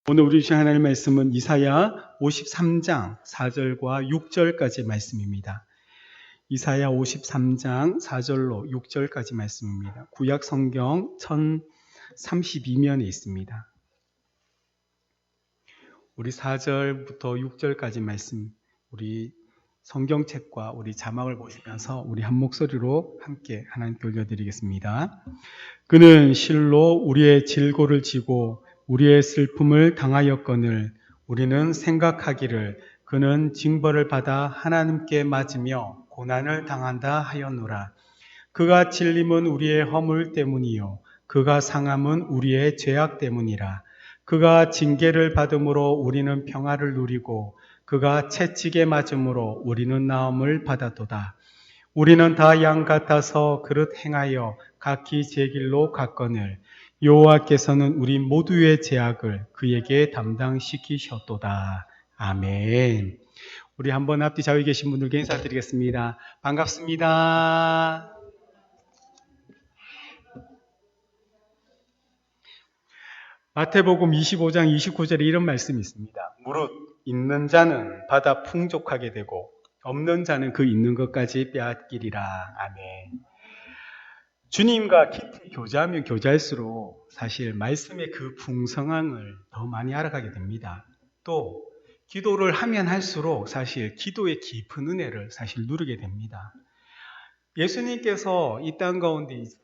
오늘 우리 주신 하나님의 말씀은 이사야 53장 4절과 6절까지 말씀입니다. 이사야 53장 4절로 6절까지 말씀입니다. 구약 성경 1032면에 있습니다. 우리 4절부터 6절까지 말씀, 우리 성경책과 우리 자막을 보시면서 우리 한 목소리로 함께 하나님께 올려드리겠습니다. 그는 실로 우리의 질고를 지고 우리의 슬픔을 당하였거늘 우리는 생각하기를 그는 징벌을 받아 하나님께 맞으며 고난을 당한다 하였노라. 그가 찔림은 우리의 허물 때문이요 그가 상함은 우리의 죄악 때문이라. 그가 징계를 받음으로 우리는 평화를 누리고 그가 채찍에 맞음으로 우리는 나음을 받았도다. 우리는 다 양 같아서 그릇 행하여 각기 제 길로 갔거늘 여호와께서는 우리 모두의 죄악을 그에게 담당시키셨도다. 아멘. 우리 한번 앞뒤 좌우에 계신 분들께 인사드리겠습니다. 반갑습니다. 마태복음 25장 29절에 이런 말씀이 있습니다. 무릇 있는 자는 받아 풍족하게 되고 없는 자는 그 있는 것까지 빼앗기리라. 아멘. 주님과 깊이 교제하면 교제할수록 사실 말씀의 그 풍성함을 더 많이 알아가게 됩니다. 또 기도를 하면 할수록 사실 기도의 깊은 은혜를 사실 누리게 됩니다. 예수님께서 이 땅 가운데 이제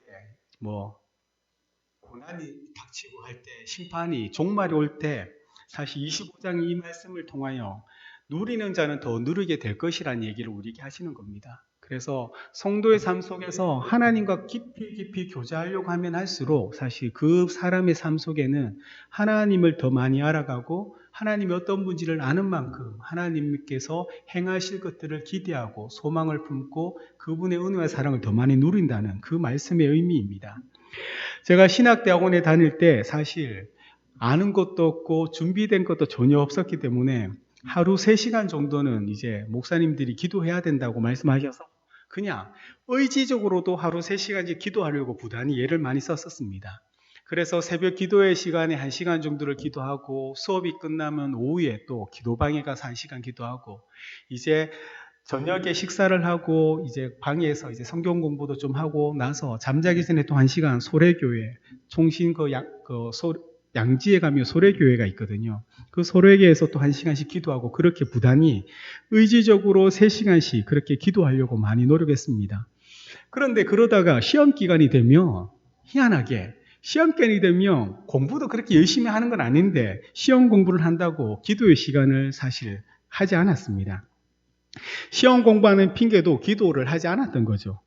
고난이 닥치고 할 때, 심판이 종말이 올 때 사실 25장 이 말씀을 통하여 누리는 자는 더 누리게 될 것이라는 얘기를 우리에게 하시는 겁니다. 그래서 성도의 삶 속에서 하나님과 깊이 교제하려고 하면 할수록 사실 그 사람의 삶 속에는 하나님을 더 많이 알아가고 하나님이 어떤 분인지를 아는 만큼 하나님께서 행하실 것들을 기대하고 소망을 품고 그분의 은혜와 사랑을 더 많이 누린다는 그 말씀의 의미입니다. 제가 신학대학원에 다닐 때 사실 아는 것도 없고 준비된 것도 전혀 없었기 때문에 하루 3시간 정도는 이제 목사님들이 기도해야 된다고 말씀하셔서 그냥 의지적으로도 하루 3시간씩 기도하려고 부단히 예를 많이 썼었습니다. 그래서 새벽 기도회 시간에 1시간 정도를 기도하고 수업이 끝나면 오후에 또 기도방에 가서 1시간 기도하고 이제 저녁에 식사를 하고 이제 방에서 이제 성경 공부도 좀 하고 나서 잠자기 전에 또 1시간 소래교회 총신 양지에 가면 소래교회가 있거든요. 그 소래교회에서 또 1시간씩 기도하고 그렇게 부단히 의지적으로 3시간씩 그렇게 기도하려고 많이 노력했습니다. 그런데 그러다가 시험 기간이 되면 희한하게 시험 기간이 되면 공부도 그렇게 열심히 하는 건 아닌데 시험 공부를 한다고 기도의 시간을 사실 하지 않았습니다. 시험 공부하는 핑계도 기도를 하지 않았던 거죠.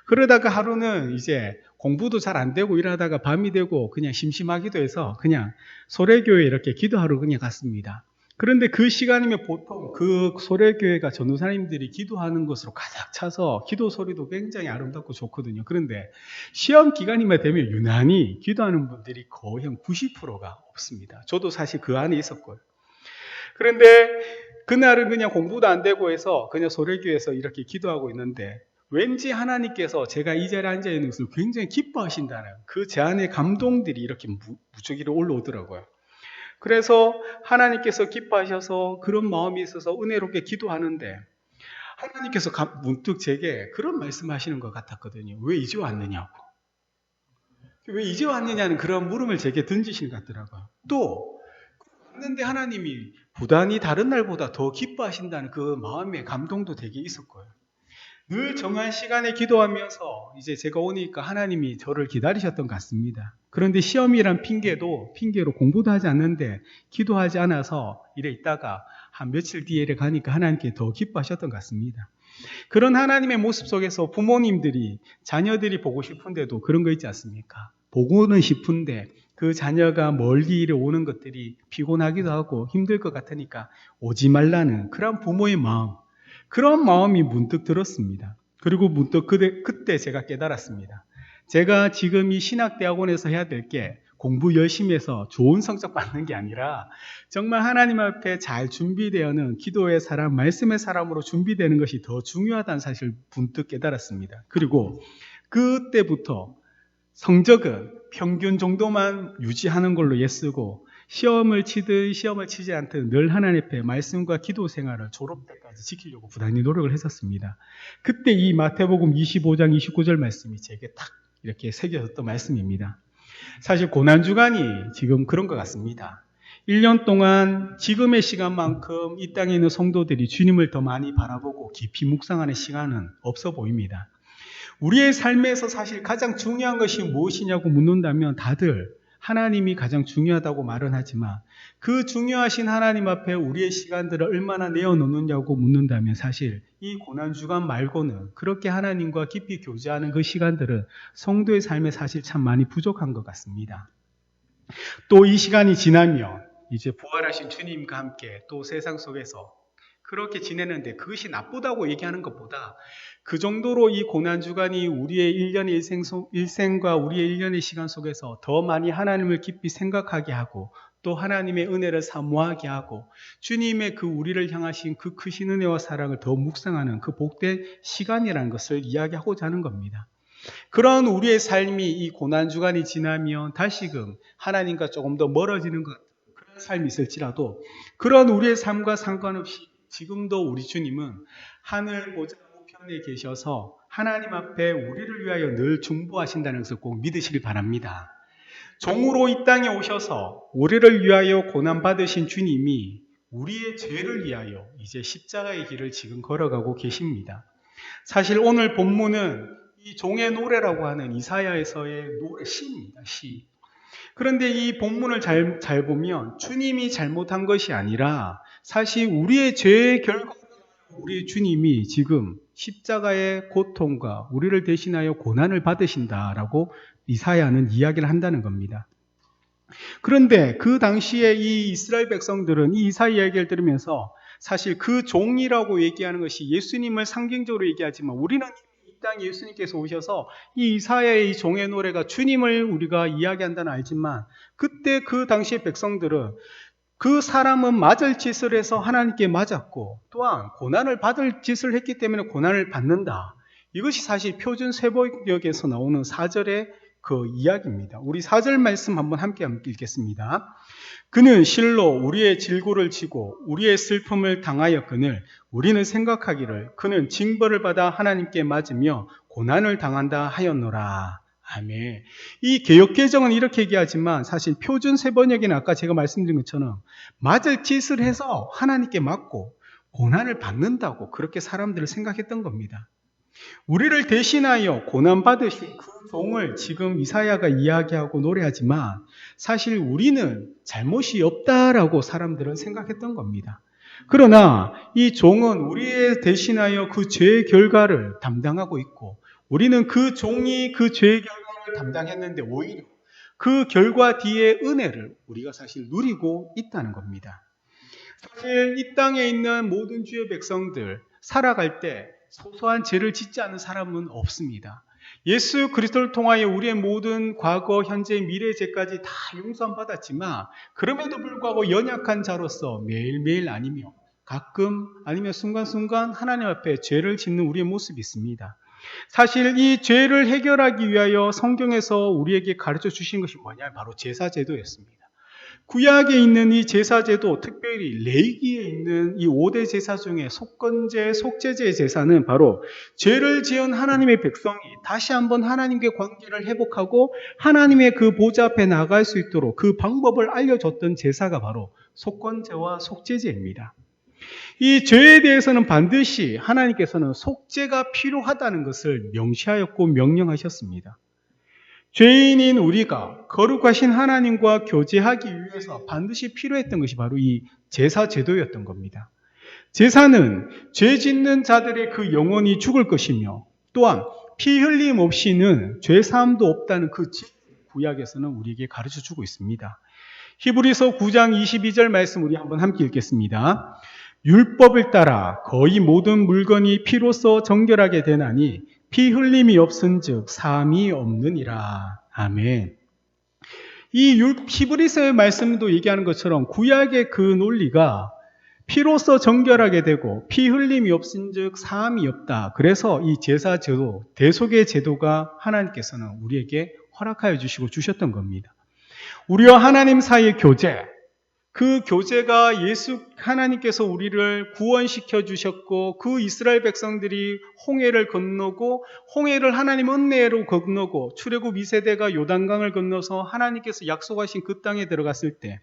그러다가 하루는 이제 공부도 잘 안 되고 이러다가 밤이 되고 그냥 심심하기도 해서 그냥 소래교회에 이렇게 기도하러 그냥 갔습니다. 그런데 그 시간이면 보통 그 소래교회가 전도사님들이 기도하는 것으로 가득 차서 기도 소리도 굉장히 아름답고 좋거든요. 그런데 시험 기간이면 되면 유난히 기도하는 분들이 거의 한 90%가 없습니다. 저도 사실 그 안에 있었고요. 그런데 그날은 그냥 공부도 안 되고 해서 그냥 소래교회에서 이렇게 기도하고 있는데 왠지 하나님께서 제가 이 자리에 앉아 있는 것을 굉장히 기뻐하신다는 그 제 안의 감동들이 이렇게 무작위로 올라오더라고요. 그래서 하나님께서 기뻐하셔서 그런 마음이 있어서 은혜롭게 기도하는데 하나님께서 문득 제게 그런 말씀하시는 것 같았거든요. 왜 이제 왔느냐고. 왜 이제 왔느냐는 그런 물음을 제게 던지시는 것 같더라고요. 또 왔는데 하나님이 부단히 다른 날보다 더 기뻐하신다는 그 마음의 감동도 되게 있었고요. 늘 정한 시간에 기도하면서 이제 제가 오니까 하나님이 저를 기다리셨던 것 같습니다. 그런데 시험이란 핑계로 공부도 하지 않는데 기도하지 않아서 이래 있다가 한 며칠 뒤에 가니까 하나님께 더 기뻐하셨던 것 같습니다. 그런 하나님의 모습 속에서 부모님들이 자녀들이 보고 싶은데도 그런 거 있지 않습니까? 보고는 싶은데 그 자녀가 멀리 이래 오는 것들이 피곤하기도 하고 힘들 것 같으니까 오지 말라는 그런 부모의 마음, 그런 마음이 문득 들었습니다. 그리고 문득 그때 제가 깨달았습니다. 제가 지금 이 신학대학원에서 해야 될 게 공부 열심히 해서 좋은 성적 받는 게 아니라 정말 하나님 앞에 잘 준비되어는 기도의 사람, 말씀의 사람으로 준비되는 것이 더 중요하다는 사실을 문득 깨달았습니다. 그리고 그때부터 성적은 평균 정도만 유지하는 걸로 애쓰고 시험을 치든 시험을 치지 않든 늘 하나님 앞에 말씀과 기도 생활을 졸업 때까지 지키려고 부단히 노력을 했었습니다. 그때 이 마태복음 25장 29절 말씀이 제게 딱 이렇게 새겨졌던 말씀입니다. 사실 고난주간이 지금 그런 것 같습니다. 1년 동안 지금의 시간만큼 이 땅에 있는 성도들이 주님을 더 많이 바라보고 깊이 묵상하는 시간은 없어 보입니다. 우리의 삶에서 사실 가장 중요한 것이 무엇이냐고 묻는다면 다들 하나님이 가장 중요하다고 말은 하지만 그 중요하신 하나님 앞에 우리의 시간들을 얼마나 내어놓느냐고 묻는다면 사실 이 고난주간 말고는 그렇게 하나님과 깊이 교제하는 그 시간들은 성도의 삶에 사실 참 많이 부족한 것 같습니다. 또 이 시간이 지나면 이제 부활하신 주님과 함께 또 세상 속에서 그렇게 지내는데 그것이 나쁘다고 얘기하는 것보다 그 정도로 이 고난주간이 우리의 일련의 일생과 우리의 일련의 시간 속에서 더 많이 하나님을 깊이 생각하게 하고 또 하나님의 은혜를 사모하게 하고 주님의 그 우리를 향하신 그 크신 은혜와 사랑을 더 묵상하는 그 복된 시간이라는 것을 이야기하고자 하는 겁니다. 그런 우리의 삶이 이 고난주간이 지나면 다시금 하나님과 조금 더 멀어지는 것 그런 삶이 있을지라도 그런 우리의 삶과 상관없이 지금도 우리 주님은 하늘 보좌 우편에 계셔서 하나님 앞에 우리를 위하여 늘 중보하신다는 것을 꼭 믿으시길 바랍니다. 종으로 이 땅에 오셔서 우리를 위하여 고난받으신 주님이 우리의 죄를 위하여 이제 십자가의 길을 지금 걸어가고 계십니다. 사실 오늘 본문은 이 종의 노래라고 하는 이사야에서의 노래 시입니다. 시. 그런데 이 본문을 잘 보면 주님이 잘못한 것이 아니라 사실 우리의 죄의 결과로 우리 주님이 지금 십자가의 고통과 우리를 대신하여 고난을 받으신다라고 이사야는 이야기를 한다는 겁니다. 그런데 그 당시에 이 이스라엘 백성들은 이 이사야 이야기를 들으면서 사실 그 종이라고 얘기하는 것이 예수님을 상징적으로 얘기하지만 우리는 이 땅에 예수님께서 오셔서 이 이사야의 이 종의 노래가 주님을 우리가 이야기한다는 알지만 그때 그 당시의 백성들은 그 사람은 맞을 짓을 해서 하나님께 맞았고 또한 고난을 받을 짓을 했기 때문에 고난을 받는다. 이것이 사실 표준 세번역에서 나오는 4절의 그 이야기입니다. 우리 4절 말씀 한번 함께 읽겠습니다. 그는 실로 우리의 질고를 지고 우리의 슬픔을 당하였거늘 우리는 생각하기를 그는 징벌을 받아 하나님께 맞으며 고난을 당한다 하였노라. 아멘. 이 개역개정은 이렇게 얘기하지만 사실 표준 세번역에는 아까 제가 말씀드린 것처럼 맞을 짓을 해서 하나님께 맞고 고난을 받는다고 그렇게 사람들을 생각했던 겁니다. 우리를 대신하여 고난받으신 그 종을 지금 이사야가 이야기하고 노래하지만 사실 우리는 잘못이 없다라고 사람들은 생각했던 겁니다. 그러나 이 종은 우리에 대신하여 그 죄의 결과를 담당하고 있고 우리는 그 종이 그 죄의 결과를 담당했는데 오히려 그 결과 뒤의 은혜를 우리가 사실 누리고 있다는 겁니다. 사실 이 땅에 있는 모든 주의 백성들 살아갈 때 소소한 죄를 짓지 않는 사람은 없습니다. 예수 그리스도를 통하여 우리의 모든 과거, 현재, 미래 죄까지 다 용서함 받았지만 그럼에도 불구하고 연약한 자로서 매일매일 아니며 가끔 아니면 순간순간 하나님 앞에 죄를 짓는 우리의 모습이 있습니다. 사실 이 죄를 해결하기 위하여 성경에서 우리에게 가르쳐 주신 것이 뭐냐? 바로 제사제도였습니다. 구약에 있는 이 제사제도, 특별히 레위기에 있는 이 5대 제사 중에 속건제, 속죄제의 제사는 바로 죄를 지은 하나님의 백성이 다시 한번 하나님께 관계를 회복하고 하나님의 그 보좌 앞에 나갈 수 있도록 그 방법을 알려줬던 제사가 바로 속건제와 속죄제입니다. 이 죄에 대해서는 반드시 하나님께서는 속죄가 필요하다는 것을 명시하였고 명령하셨습니다. 죄인인 우리가 거룩하신 하나님과 교제하기 위해서 반드시 필요했던 것이 바로 이 제사 제도였던 겁니다. 제사는 죄 짓는 자들의 그 영혼이 죽을 것이며 또한 피 흘림 없이는 죄 사함도 없다는 그 구약에서는 우리에게 가르쳐 주고 있습니다. 히브리서 9장 22절 말씀 우리 한번 함께 읽겠습니다. 율법을 따라 거의 모든 물건이 피로써 정결하게 되나니 피 흘림이 없은즉 사함이 없느니라. 아멘. 이 히브리서의 말씀도 얘기하는 것처럼 구약의 그 논리가 피로써 정결하게 되고 피 흘림이 없은즉 사함이 없다. 그래서 이 제사 제도, 대속의 제도가 하나님께서는 우리에게 허락하여 주시고 주셨던 겁니다. 우리와 하나님 사이의 교제, 그 교제가 하나님께서 우리를 구원시켜 주셨고, 그 이스라엘 백성들이 홍해를 건너고, 홍해를 하나님 은혜로 건너고, 출애굽 2세대가 요단강을 건너서 하나님께서 약속하신 그 땅에 들어갔을 때,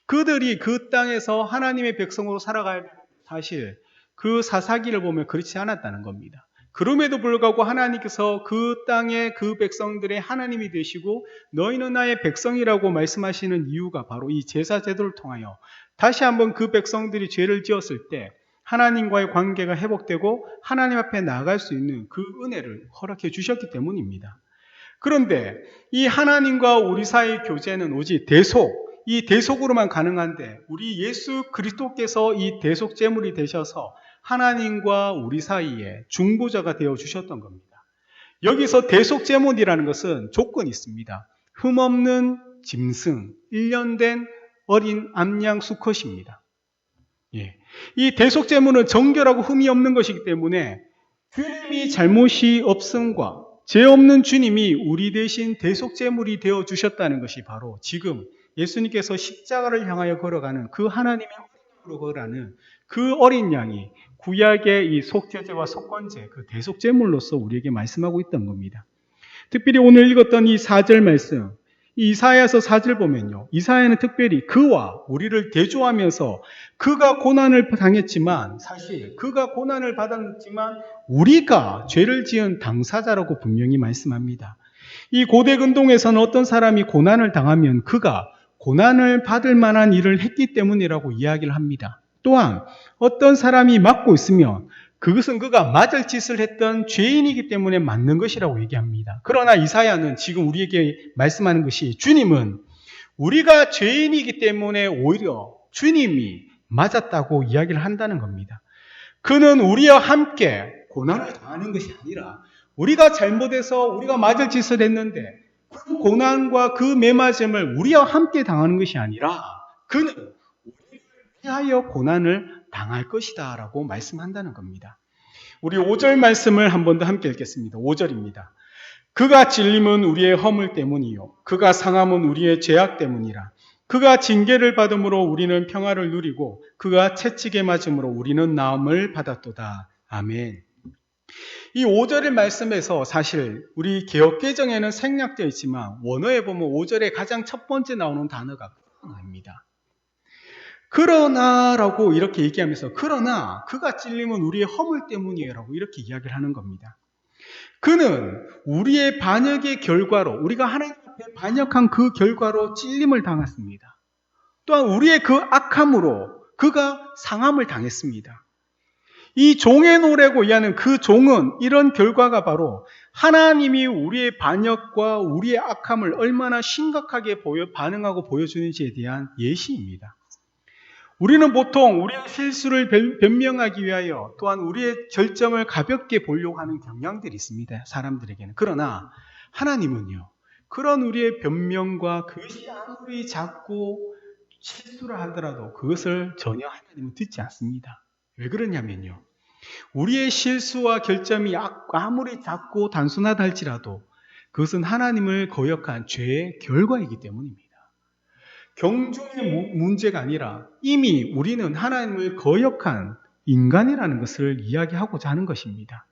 그들이 그 땅에서 하나님의 백성으로 살아가야 되는, 사실 그 사사기를 보면 그렇지 않았다는 겁니다. 그럼에도 불구하고 하나님께서 그 땅의 그 백성들의 하나님이 되시고 너희는 나의 백성이라고 말씀하시는 이유가 바로 이 제사 제도를 통하여 다시 한번 그 백성들이 죄를 지었을 때 하나님과의 관계가 회복되고 하나님 앞에 나아갈 수 있는 그 은혜를 허락해 주셨기 때문입니다. 그런데 이 하나님과 우리 사이의 교제는 오직 이 대속으로만 가능한데, 우리 예수 그리스도께서 이 대속 제물이 되셔서 하나님과 우리 사이에 중보자가 되어 주셨던 겁니다. 여기서 대속 제물이라는 것은 조건이 있습니다. 흠없는 짐승, 1년 된 어린 암양 수컷입니다. 이 대속 제물은 정결하고 흠이 없는 것이기 때문에 주님이 잘못이 없음과 죄 없는 주님이 우리 대신 대속 제물이 되어 주셨다는 것이 바로 지금 예수님께서 십자가를 향하여 걸어가는 그 하나님의 어린으로 걸어가는 그 어린 양이 구약의 이 속죄제와 속건제, 그 대속제물로서 우리에게 말씀하고 있던 겁니다. 특별히 오늘 읽었던 이 4절 말씀, 이 이사야서 4절 보면요, 이사야는 특별히 그와 우리를 대조하면서 그가 고난을 당했지만, 사실 그가 고난을 받았지만 우리가 죄를 지은 당사자라고 분명히 말씀합니다. 이 고대 근동에서는 어떤 사람이 고난을 당하면 그가 고난을 받을 만한 일을 했기 때문이라고 이야기를 합니다. 또한 어떤 사람이 맞고 있으면 그것은 그가 맞을 짓을 했던 죄인이기 때문에 맞는 것이라고 얘기합니다. 그러나 이사야는 지금 우리에게 말씀하는 것이, 주님은 우리가 죄인이기 때문에 오히려 주님이 맞았다고 이야기를 한다는 겁니다. 그는 우리와 함께 고난을 당하는 것이 아니라, 우리가 잘못해서 우리가 맞을 짓을 했는데 그 고난과 그 매맞음을 우리와 함께 당하는 것이 아니라 그는 우리를 위하여 고난을 당할 것이다 라고 말씀한다는 겁니다. 우리 5절 말씀을 한 번 더 함께 읽겠습니다. 5절입니다. 그가 찔림은 우리의 허물 때문이요 그가 상함은 우리의 죄악 때문이라. 그가 징계를 받음으로 우리는 평화를 누리고 그가 채찍에 맞음으로 우리는 나음을 받았도다. 아멘. 이 5절의 말씀에서 사실 우리 개역개정에는 생략되어 있지만 원어에 보면 5절에 가장 첫 번째 나오는 단어가 그러나입니다. 그러나라고 이렇게 얘기하면서, 그러나 그가 찔림은 우리의 허물 때문이에요 라고 이렇게 이야기를 하는 겁니다. 그는 우리의 반역의 결과로, 우리가 하나님 앞에 반역한 그 결과로 찔림을 당했습니다. 또한 우리의 그 악함으로 그가 상함을 당했습니다. 이 종의 노래고 이하는 그 종은 이런 결과가 바로 하나님이 우리의 반역과 우리의 악함을 얼마나 심각하게 반응하고 보여주는지에 대한 예시입니다. 우리는 보통 우리의 실수를 변명하기 위하여 또한 우리의 결점을 가볍게 보려고 하는 경향들이 있습니다. 사람들에게는. 그러나 하나님은요, 그런 우리의 변명과 그것이 아무리 작고 실수를 하더라도 그것을 전혀 하나님은 듣지 않습니다. 왜 그러냐면요, 우리의 실수와 결점이 아무리 작고 단순하다 할지라도 그것은 하나님을 거역한 죄의 결과이기 때문입니다. 경중의 문제가 아니라 이미 우리는 하나님을 거역한 인간이라는 것을 이야기하고자 하는 것입니다.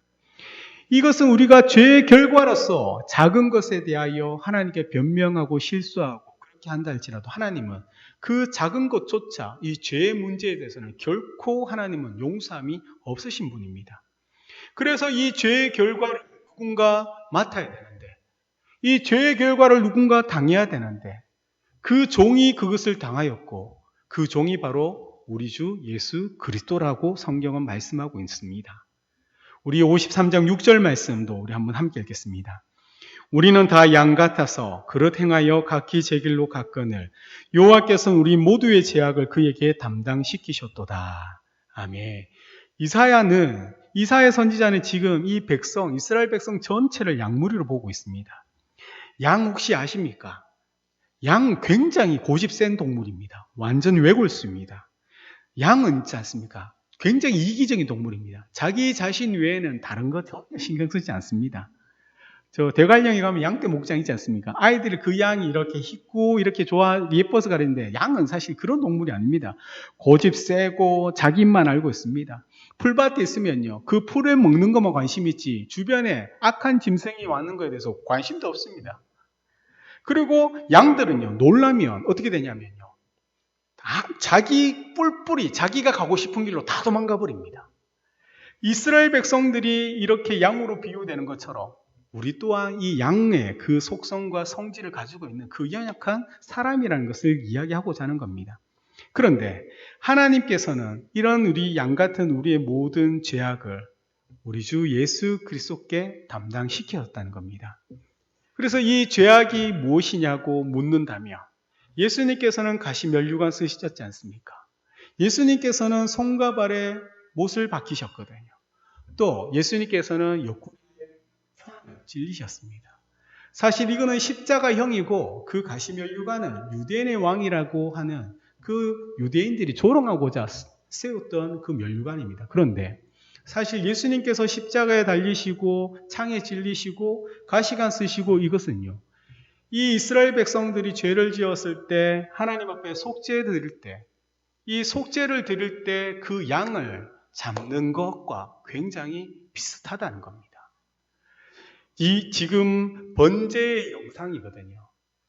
이것은 우리가 죄의 결과로서 작은 것에 대하여 하나님께 변명하고 실수하고 그렇게 한다 할지라도 하나님은 그 작은 것조차 이 죄의 문제에 대해서는 결코 하나님은 용서함이 없으신 분입니다. 그래서 이 죄의 결과를 누군가 맡아야 되는데, 이 죄의 결과를 누군가 당해야 되는데 그 종이 그것을 당하였고 그 종이 바로 우리 주 예수 그리스도라고 성경은 말씀하고 있습니다. 우리 53장 6절 말씀도 우리 한번 함께 읽겠습니다. 우리는 다 양 같아서 그릇 행하여 각기 제 길로 갔거늘 여호와께서는 우리 모두의 죄악을 그에게 담당시키셨도다. 아멘. 이사야 선지자는 지금 이 백성, 이스라엘 백성 전체를 양무리로 보고 있습니다. 양 혹시 아십니까? 양 굉장히 고집 센 동물입니다. 완전 외골수입니다. 양은 있지 않습니까? 굉장히 이기적인 동물입니다. 자기 자신 외에는 다른 것 전혀 신경 쓰지 않습니다. 저 대관령에 가면 양떼 목장 있지 않습니까? 아이들이 그 양이 이렇게 희고 이렇게 좋아 예뻐서 가는데 양은 사실 그런 동물이 아닙니다. 고집 세고 자기 입만 알고 있습니다. 풀밭에 있으면요, 그 풀을 먹는 것만 관심 있지 주변에 악한 짐승이 왔는 거에 대해서 관심도 없습니다. 그리고 양들은요, 놀라면 어떻게 되냐면요, 자기 뿔뿔이 자기가 가고 싶은 길로 다 도망가 버립니다. 이스라엘 백성들이 이렇게 양으로 비유되는 것처럼 우리 또한 이 양의 그 속성과 성질을 가지고 있는 그 연약한 사람이라는 것을 이야기하고자 하는 겁니다. 그런데 하나님께서는 이런 우리 양 같은 우리의 모든 죄악을 우리 주 예수 그리스도께 담당시켰다는 겁니다. 그래서 이 죄악이 무엇이냐고 묻는다면 예수님께서는 가시면류관 쓰셨지 않습니까? 예수님께서는 손과 발에 못을 박히셨거든요. 또 예수님께서는 옆구리에 총을 찔리셨습니다. 사실 이거는 십자가형이고 그 가시면류관은 유대인의 왕이라고 하는 그 유대인들이 조롱하고자 세웠던 그 면류관입니다. 그런데 사실 예수님께서 십자가에 달리시고 창에 찔리시고 가시관 쓰시고 이것은요, 이 이스라엘 백성들이 죄를 지었을 때 하나님 앞에 속죄 드릴 때, 이 속죄를 드릴 때 그 양을 잡는 것과 굉장히 비슷하다는 겁니다. 이 지금 번제의 영상이거든요.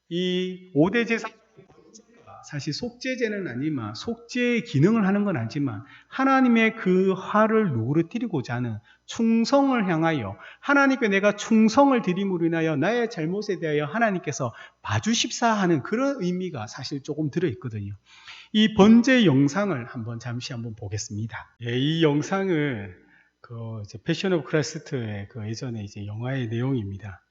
이 5대 제사 번제가 사실 속죄제는 아니지만 속죄의 기능을 하는 건 아니지만 하나님의 그 화를 누그러뜨리고자 하는 충성을 향하여 하나님께 내가 충성을 드림으로 인하여 나의 잘못에 대하여 하나님께서 봐주십사 하는 그런 의미가 사실 조금 들어있거든요. 이 번제 영상을 잠시 보겠습니다. 예, 이 영상을 패션 오브 크라이스트의 예전에 영화의 내용입니다.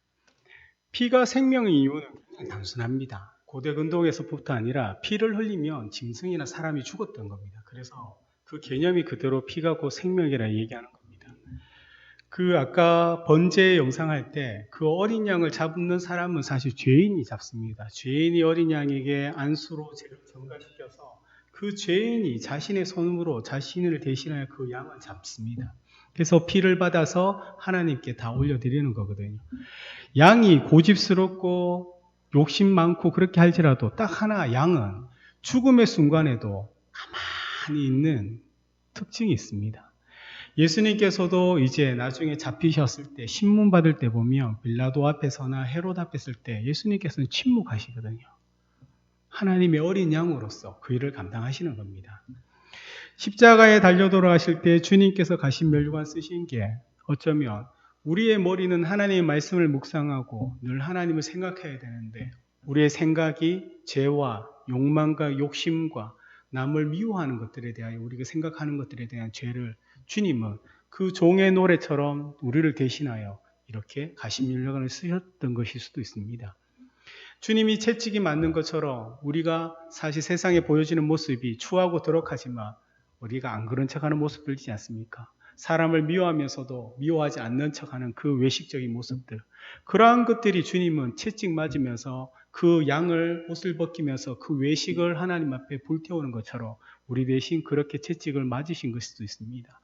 피가 생명의 이유는 굉장히 단순합니다. 고대 근동에서부터 아니라 피를 흘리면 짐승이나 사람이 죽었던 겁니다. 그래서 그 개념이 그대로 피가 곧 생명이라 얘기하는 겁니다. 아까 번제 영상 할 때 그 어린 양을 잡는 사람은 사실 죄인이 잡습니다. 죄인이 어린 양에게 안수로 죄를 전가시켜서 그 죄인이 자신의 손으로 자신을 대신하여 그 양을 잡습니다. 그래서 피를 받아서 하나님께 다 올려드리는 거거든요. 양이 고집스럽고 욕심 많고 그렇게 할지라도 딱 하나 양은 죽음의 순간에도 가만히 있는 특징이 있습니다. 예수님께서도 이제 나중에 잡히셨을 때 신문 받을 때 보면 빌라도 앞에서나 헤롯 앞에 있을 때 예수님께서는 침묵하시거든요. 하나님의 어린 양으로서 그 일을 감당하시는 겁니다. 십자가에 달려 돌아가실 때 주님께서 가신 면류관 쓰신 게 어쩌면 우리의 머리는 하나님의 말씀을 묵상하고 늘 하나님을 생각해야 되는데 우리의 생각이 죄와 욕망과 욕심과 남을 미워하는 것들에 대하여 우리가 생각하는 것들에 대한 죄를 주님은 그 종의 노래처럼 우리를 대신하여 이렇게 가신 면류관을 쓰셨던 것일 수도 있습니다. 주님이 채찍이 맞는 것처럼 우리가 사실 세상에 보여지는 모습이 추하고 더럽하지만 우리가 안 그런 척하는 모습 들지 않습니까? 사람을 미워하면서도 미워하지 않는 척하는 그 외식적인 모습들, 그러한 것들이 주님은 채찍 맞으면서 그 양을 옷을 벗기면서 그 외식을 하나님 앞에 불태우는 것처럼 우리 대신 그렇게 채찍을 맞으신 것일 수도 있습니다.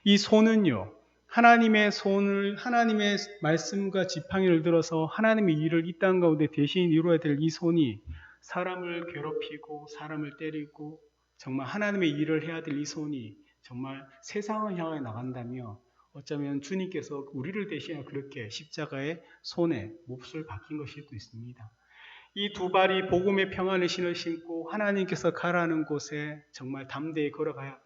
이 손은요, 하나님의 말씀과 지팡이를 들어서 하나님의 일을 이 땅 가운데 대신 이루어야 될 이 손이 사람을 괴롭히고 사람을 때리고 정말 하나님의 일을 해야 될 이 손이 정말 세상을 향해 나간다면 어쩌면 주님께서 우리를 대신해 그렇게 십자가의 손에 몹을 박힌 것일 수도 있습니다. 이 두 발이 복음의 평안의 신을 신고 하나님께서 가라는 곳에 정말 담대히 걸어가야 하고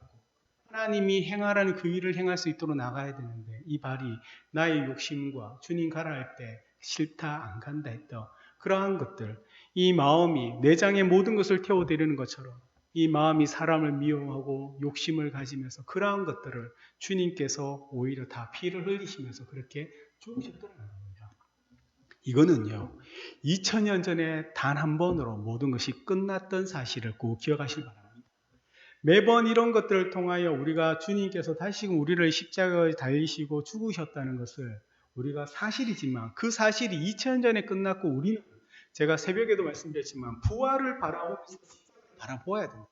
하나님이 행하라는 그 일을 행할 수 있도록 나가야 되는데 이 발이 나의 욕심과 주님 가라 할 때 싫다 안 간다 했던 그러한 것들, 이 마음이 내장의 모든 것을 태워드리는 것처럼 이 마음이 사람을 미워하고 욕심을 가지면서 그러한 것들을 주님께서 오히려 다 피를 흘리시면서 그렇게 죽으셨더라는 겁니다. 이거는요, 2000년 전에 단 한 번으로 모든 것이 끝났던 사실을 꼭 기억하시기 바랍니다. 매번 이런 것들을 통하여 우리가 주님께서 다시금 우리를 십자가에 달리시고 죽으셨다는 것을 우리가 사실이지만 그 사실이 2000년 전에 끝났고 우리는 제가 새벽에도 말씀드렸지만 부활을 바라보아야 됩니다.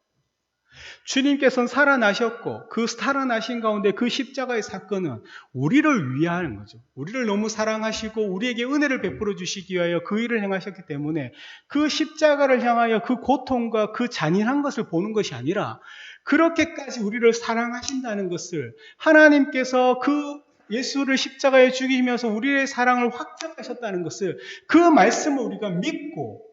주님께서는 살아나셨고 그 살아나신 가운데 그 십자가의 사건은 우리를 위하는 거죠. 우리를 너무 사랑하시고 우리에게 은혜를 베풀어 주시기 위하여 그 일을 행하셨기 때문에 그 십자가를 향하여 그 고통과 그 잔인한 것을 보는 것이 아니라 그렇게까지 우리를 사랑하신다는 것을 하나님께서 그 예수를 십자가에 죽이면서 우리의 사랑을 확증하셨다는 것을 그 말씀을 우리가 믿고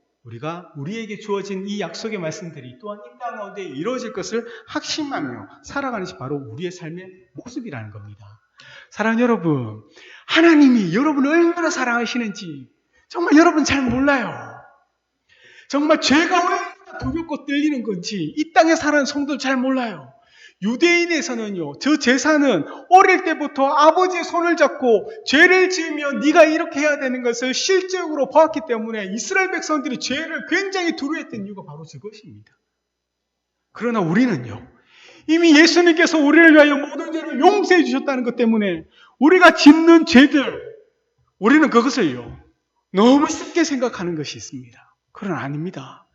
우리에게 주어진 이 약속의 말씀들이 또한 이 땅 가운데 이루어질 것을 확신하며 살아가는 것이 바로 우리의 삶의 모습이라는 겁니다. 사랑하는 여러분, 하나님이 여러분을 얼마나 사랑하시는지 정말 여러분 잘 몰라요. 정말 죄가 얼마나 두렵고 떨리는 건지 이 땅에 사는 성도들 잘 몰라요. 유대인에서는요, 저 제사는 어릴 때부터 아버지의 손을 잡고 죄를 지으면 네가 이렇게 해야 되는 것을 실제적으로 보았기 때문에 이스라엘 백성들이 죄를 굉장히 두려워했던 이유가 바로 저것입니다. 그러나 우리는요, 이미 예수님께서 우리를 위하여 모든 죄를 용서해 주셨다는 것 때문에 우리가 짓는 죄들, 우리는 그것을요, 너무 쉽게 생각하는 것이 있습니다. 그건 아닙니다.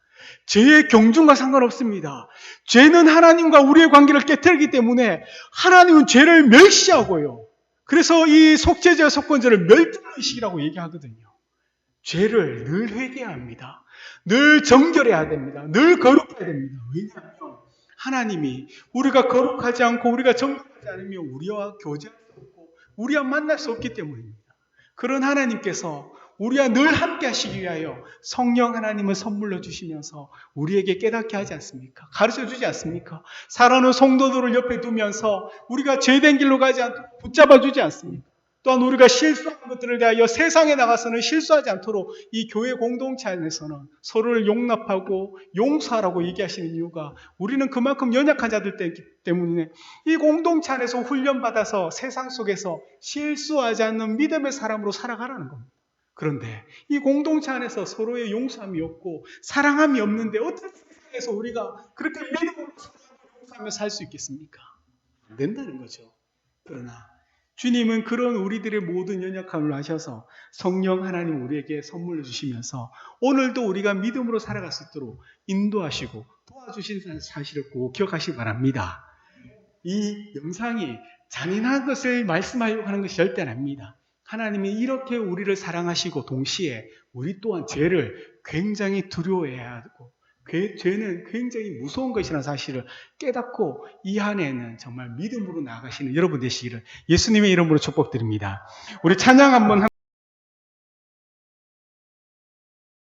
죄의 경중과 상관없습니다. 죄는 하나님과 우리의 관계를 깨뜨리기 때문에 하나님은 죄를 멸시하고요. 그래서 이 속죄죄와 속건죄를 멸종의식이라고 얘기하거든요. 죄를 늘 회개해야 합니다. 늘 정결해야 됩니다. 늘 거룩해야 됩니다. 왜냐하면 하나님이 우리가 거룩하지 않고 우리가 정결하지 않으면 우리와 교제할 수 없고 우리와 만날 수 없기 때문입니다. 그런 하나님께서 우리와 늘 함께 하시기 위하여 성령 하나님을 선물로 주시면서 우리에게 깨닫게 하지 않습니까? 가르쳐 주지 않습니까? 살아오는 성도들을 옆에 두면서 우리가 죄된 길로 가지 않도록 붙잡아 주지 않습니까? 또한 우리가 실수한 것들을 대하여 세상에 나가서는 실수하지 않도록 이 교회 공동체 안에서는 서로를 용납하고 용서하라고 얘기하시는 이유가 우리는 그만큼 연약한 자들 때문에 이 공동체 안에서 훈련받아서 세상 속에서 실수하지 않는 믿음의 사람으로 살아가라는 겁니다. 그런데 이 공동체 안에서 서로의 용서함이 없고 사랑함이 없는데 어떻게 세상에서 우리가 그렇게 믿음으로 용서하며 살 수 있겠습니까? 안 된다는 거죠. 그러나 주님은 그런 우리들의 모든 연약함을 아셔서 성령 하나님 우리에게 선물로 주시면서 오늘도 우리가 믿음으로 살아갈 수 있도록 인도하시고 도와주신 사실을 꼭 기억하시기 바랍니다. 이 영상이 잔인한 것을 말씀하려고 하는 것이 절대 아닙니다. 하나님이 이렇게 우리를 사랑하시고 동시에 우리 또한 죄를 굉장히 두려워해야 하고 죄는 굉장히 무서운 것이라는 사실을 깨닫고 이 안에는 정말 믿음으로 나아가시는 여러분 되시기를 예수님의 이름으로 축복드립니다. 우리 찬양 한번